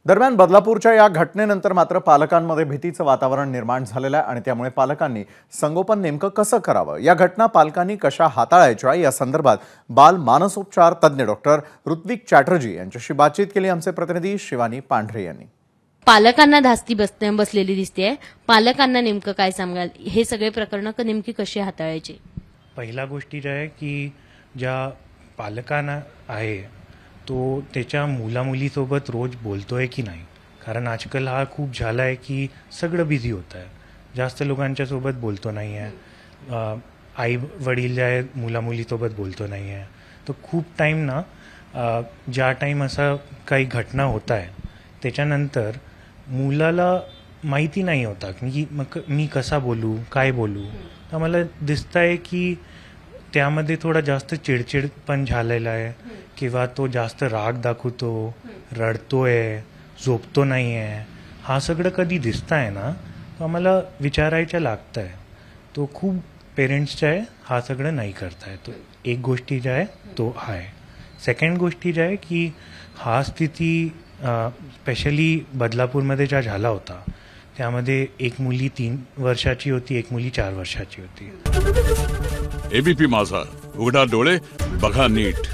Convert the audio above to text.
दरम्यान बदलापूरच्या या घटनेनंतर मात्र पालकांमध्ये भीतीचं वातावरण निर्माण झालेलं आहे आणि त्यामुळे पालकांनी संगोपन नेमकं कसं करावं, या घटना पालकांनी कशा हाताळायच्या या संदर्भात बाल मानसोपचार तज्ज्ञ डॉक्टर ऋत्विक चॅटर्जी यांच्याशी बातचीत केली आमचे प्रतिनिधी शिवानी पांढरे यांनी। पालकांना धास्ती बसलेली दिसते। पालकांना नेमकं काय सांगाल, हे सगळे प्रकरण नेमकी कशी हाताळायची? पहिला गोष्टी ज्या आहे की ज्या पालकांना आहे तो त्याच्या मुलामुलीसोबत रोज बोलतोय की नाही, कारण आजकाल हा खूप झाला आहे की सगळं बिझी होत आहे, जास्त लोकांच्या सोबत बोलतो नाही आहे, आई वडील जे आहे मुलामुलीसोबत बोलतो नाही आहे। तर खूप टाईम ना ज्या टाईम असा काही घटना होत आहे त्याच्यानंतर मुलाला माहिती नाही होता की मग मी कसा बोलू, काय बोलू। तर मला दिसतं आहे की त्यामध्ये थोडा जास्त चिडचिड पण झालेला आहे किंवा तो जास्त राग दाखवतो, रडतोय, झोपतो नाही आहे। हा सगळं कधी दिसतं आहे ना, तर आम्हाला विचारायचं लागतं आहे। तो खूप पेरेंट्सच्या आहे हा सगळं नाही करताय। तो एक गोष्टी ज्या आहे तो आहे। सेकंड गोष्टी ज्या आहे की हा स्थिती स्पेशली बदलापूरमध्ये ज्या झाला होता त्यामध्ये एक मुली 3 वर्षाची होती, एक मुली 4 वर्षाची होती। एबीपी माझा, उघडा डोळे बघा नीट।